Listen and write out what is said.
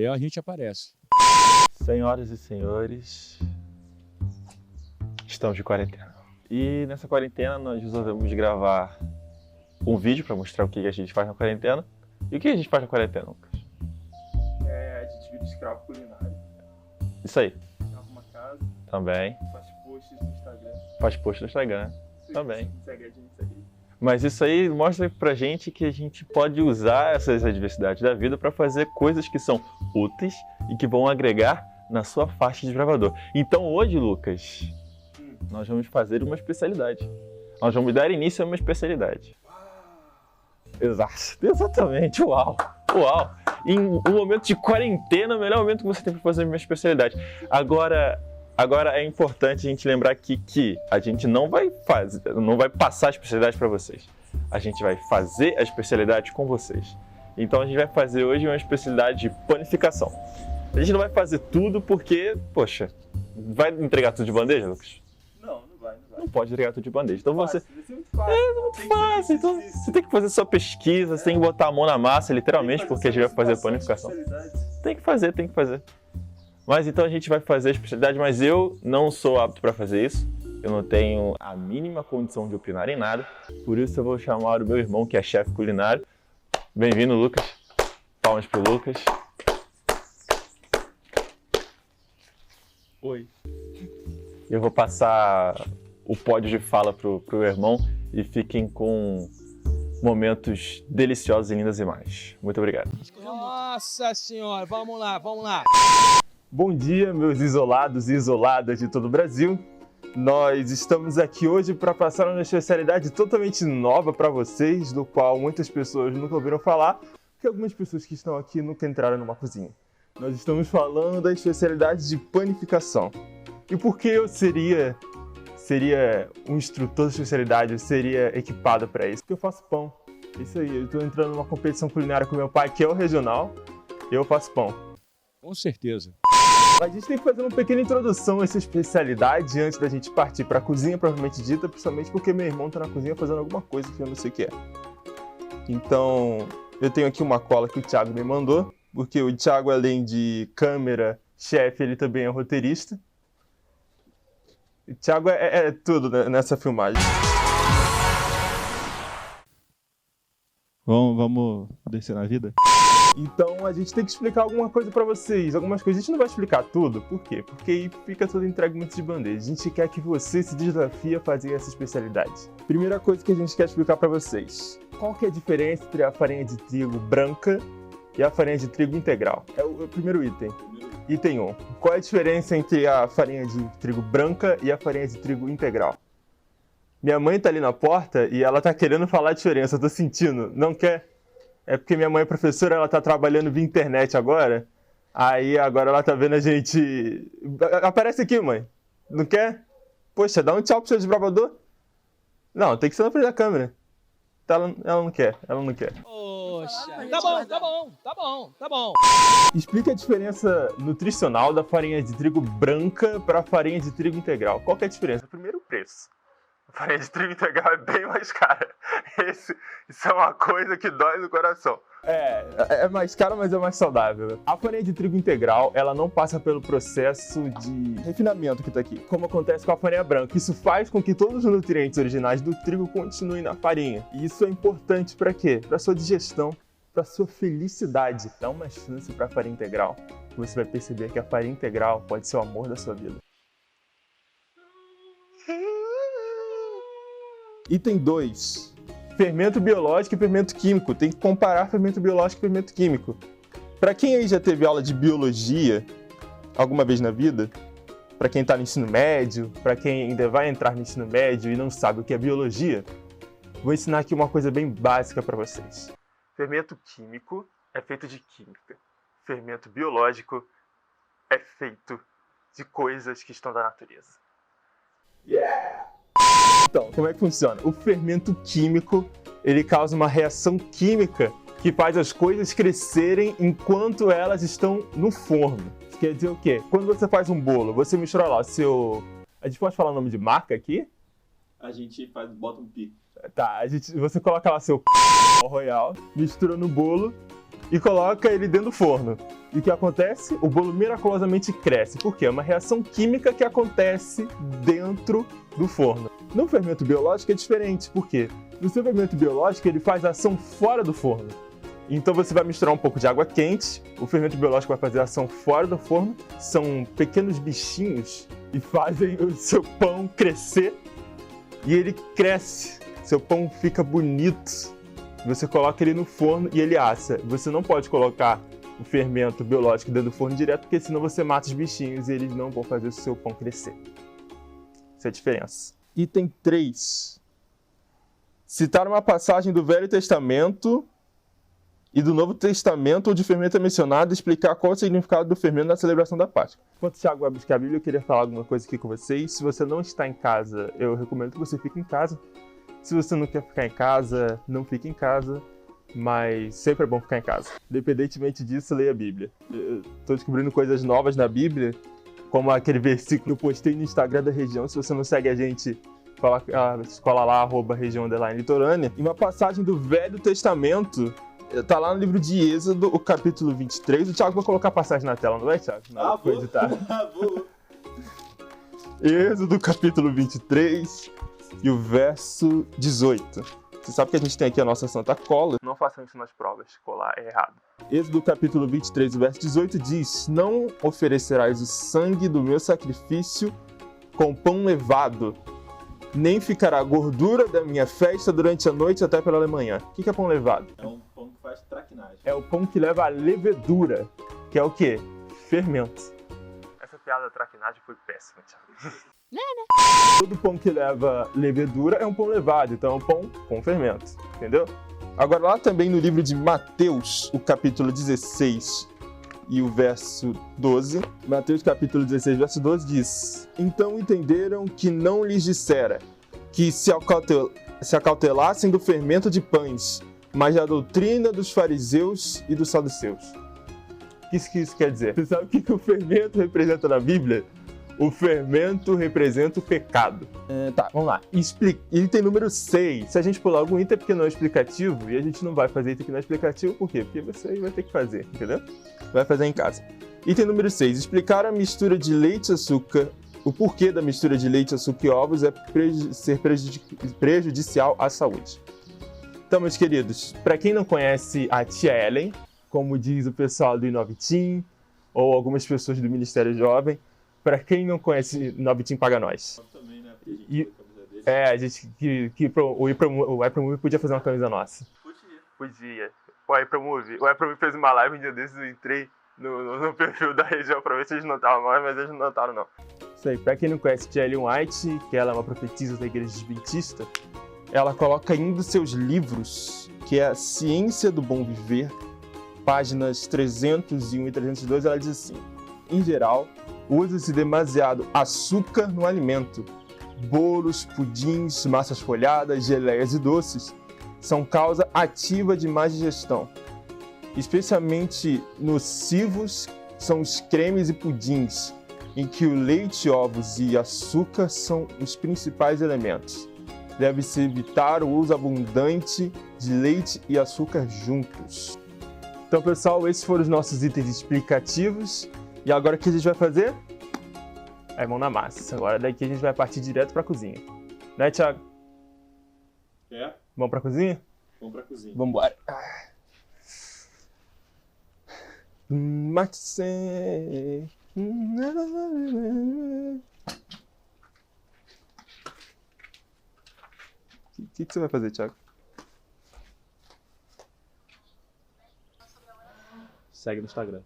puder, a gente aparece. Senhoras e senhores, estamos de quarentena. E nessa quarentena nós resolvemos gravar um vídeo para mostrar o que a gente faz na quarentena. E o que a gente faz na quarentena, Lucas? A gente vira escravo culinário. Isso aí. Arruma casa. Também. Faz posts no Instagram. Faz post no Instagram. Também. Segue a gente aí. Mas isso aí mostra pra gente que a gente pode usar essas adversidades da vida para fazer coisas que são úteis e que vão agregar na sua faixa de desbravador. Então hoje, Lucas, nós vamos fazer uma especialidade. Nós vamos dar início a uma especialidade. Exatamente, uau! Em um momento de quarentena, o melhor momento que você tem para fazer uma especialidade. Agora é importante a gente lembrar aqui que a gente não vai passar a especialidade para vocês. A gente vai fazer a especialidade com vocês. Então a gente vai fazer hoje uma especialidade de panificação. A gente não vai fazer tudo porque, poxa, vai entregar tudo de bandeja, Lucas? Não vai. Não pode entregar tudo de bandeja. Então você... Muito fácil. Então você tem que fazer sua pesquisa, você tem que botar a mão na massa, literalmente, porque a gente vai fazer a panificação. Tem que fazer. Mas então a gente vai fazer a especialidade, mas eu não sou apto para fazer isso. Eu não tenho a mínima condição de opinar em nada. Por isso eu vou chamar o meu irmão, que é chefe culinário. Bem-vindo, Lucas. Palmas pro Lucas. Oi. Eu vou passar o pódio de fala pro irmão e fiquem com momentos deliciosos e lindas imagens. Muito obrigado. Nossa senhora, vamos lá. Bom dia, meus isolados e isoladas de todo o Brasil. Nós estamos aqui hoje para passar uma especialidade totalmente nova para vocês, do qual muitas pessoas nunca ouviram falar, porque algumas pessoas que estão aqui nunca entraram numa cozinha. Nós estamos falando da especialidade de panificação. E por que eu seria um instrutor de especialidade, eu seria equipado para isso? Porque eu faço pão. Isso aí, eu estou entrando numa competição culinária com meu pai, que é o regional, e eu faço pão. Com certeza. A gente tem que fazer uma pequena introdução a essa especialidade antes da gente partir para a cozinha, propriamente dita, principalmente porque meu irmão está na cozinha fazendo alguma coisa que eu não sei o que é. Então, eu tenho aqui uma cola que o Thiago me mandou, porque o Thiago, além de câmera, chefe, ele também é roteirista. O Thiago é tudo nessa filmagem. Vamos descer na vida? Então a gente tem que explicar alguma coisa pra vocês. Algumas coisas a gente não vai explicar tudo. Por quê? Porque aí fica tudo entregue muito de bandeja. A gente quer que você se desafie a fazer essa especialidade. Primeira coisa que a gente quer explicar pra vocês. Qual que é a diferença entre a farinha de trigo branca e a farinha de trigo integral? É o primeiro item. Item 1. Qual é a diferença entre a farinha de trigo branca e a farinha de trigo integral? Minha mãe tá ali na porta e ela tá querendo falar a diferença. Eu tô sentindo. Não quer? É porque minha mãe é professora, ela tá trabalhando via internet agora. Aí agora ela tá vendo a gente... Aparece aqui, mãe. Não quer? Poxa, dá um tchau pro seu desbravador. Não, tem que ser na frente da câmera. Ela não quer. Poxa, tá bom. Explica a diferença nutricional da farinha de trigo branca para a farinha de trigo integral. Qual que é a diferença? Primeiro, o preço. A farinha de trigo integral é bem mais cara. Isso é uma coisa que dói no coração. É mais cara, mas é mais saudável. A farinha de trigo integral, ela não passa pelo processo de refinamento que tá aqui, como acontece com a farinha branca. Isso faz com que todos os nutrientes originais do trigo continuem na farinha. E isso é importante para quê? Para sua digestão, para sua felicidade. Dá uma chance para a farinha integral. Você vai perceber que a farinha integral pode ser o amor da sua vida. Item 2. Fermento biológico e fermento químico. Tem que comparar fermento biológico e fermento químico. Para quem aí já teve aula de biologia alguma vez na vida, para quem está no ensino médio, para quem ainda vai entrar no ensino médio e não sabe o que é biologia, vou ensinar aqui uma coisa bem básica para vocês. Fermento químico é feito de química. Fermento biológico é feito de coisas que estão da natureza. Yeah! Então, como é que funciona? O fermento químico, ele causa uma reação química que faz as coisas crescerem enquanto elas estão no forno. Isso quer dizer o quê? Quando você faz um bolo, você mistura lá o seu... A gente pode falar o nome de marca aqui? A gente bota um pi. Tá, você coloca lá seu royal, mistura no bolo e coloca ele dentro do forno. E o que acontece? O bolo miraculosamente cresce. Por quê? É uma reação química que acontece dentro do forno. No fermento biológico é diferente. Por quê? No seu fermento biológico ele faz ação fora do forno. Então você vai misturar um pouco de água quente, o fermento biológico vai fazer ação fora do forno, são pequenos bichinhos e fazem o seu pão crescer e ele cresce, seu pão fica bonito. Você coloca ele no forno e ele assa. Você não pode colocar o fermento biológico dentro do forno direto, porque senão você mata os bichinhos e eles não vão fazer o seu pão crescer. Essa é a diferença. Item 3. Citar uma passagem do Velho Testamento e do Novo Testamento onde o fermento é mencionado e explicar qual é o significado do fermento na celebração da Páscoa. Enquanto o Thiago vai buscar a Bíblia, eu queria falar alguma coisa aqui com vocês. Se você não está em casa, eu recomendo que você fique em casa. Se você não quer ficar em casa, não fique em casa, mas sempre é bom ficar em casa. Independentemente disso, leia a Bíblia. Eu tô descobrindo coisas novas na Bíblia, como aquele versículo que eu postei no Instagram da região. Se você não segue a gente, cola lá, @região_litorânea. E uma passagem do Velho Testamento, tá lá no livro de Êxodo, o capítulo 23. O Thiago vai colocar a passagem na tela, não vai, Thiago? Não, vou editar. Vou. Êxodo, capítulo 23 e o verso 18. Você sabe que a gente tem aqui a nossa Santa Cola. Não façam isso nas provas, colar é errado. Êxodo, capítulo 23, o verso 18 diz: Não oferecerás o sangue do meu sacrifício com pão levado, nem ficará a gordura da minha festa durante a noite até pela manhã. O que é pão levado? É um pão que faz traquinagem. É o pão que leva a levedura, que é o quê? Fermento. Essa piada da traquinagem foi péssima, Thiago. Todo pão que leva levedura é um pão levado, então é um pão com fermento, entendeu? Agora lá também no livro de Mateus, o capítulo 16 e o verso 12, Mateus capítulo 16, verso 12 diz: Então entenderam que não lhes dissera que se acautelassem do fermento de pães, mas da doutrina dos fariseus e dos saduceus. O que isso quer dizer? Você sabe o que o fermento representa na Bíblia? O fermento representa o pecado. Tá, vamos lá. Item número 6. Se a gente pular algum item é porque não é explicativo, e a gente não vai fazer item que não é explicativo, por quê? Porque você vai ter que fazer, entendeu? Vai fazer em casa. Item número 6. Explicar a mistura de leite e açúcar. O porquê da mistura de leite, açúcar e ovos é ser prejudicial à saúde. Então, meus queridos, para quem não conhece a tia Ellen, como diz o pessoal do Inovitim, ou algumas pessoas do Ministério Jovem, para quem não conhece, Inovitim paga nós. Também, né? A gente o iPromove podia fazer uma camisa nossa. Podia. O iPromove fez uma live um dia desses, eu entrei no perfil da região pra ver se eles notavam mais, mas eles não notaram não. Isso aí, pra quem não conhece Tia Ellen White, que ela é uma profetisa da igreja adventista, ela coloca em um dos seus livros, que é a Ciência do Bom Viver, páginas 301 e 302, ela diz assim: em geral, usa-se demasiado açúcar no alimento. Bolos, pudins, massas folhadas, geleias e doces são causa ativa de má digestão. Especialmente nocivos são os cremes e pudins, em que o leite, ovos e açúcar são os principais elementos. Deve-se evitar o uso abundante de leite e açúcar juntos. Então, pessoal, esses foram os nossos itens explicativos. E agora o que a gente vai fazer? É mão na massa. Agora daqui a gente vai partir direto pra cozinha. Né, Thiago? É? Vamos pra cozinha? Vamos pra cozinha. Vambora. Matse. O que você vai fazer, Thiago? Segue no Instagram.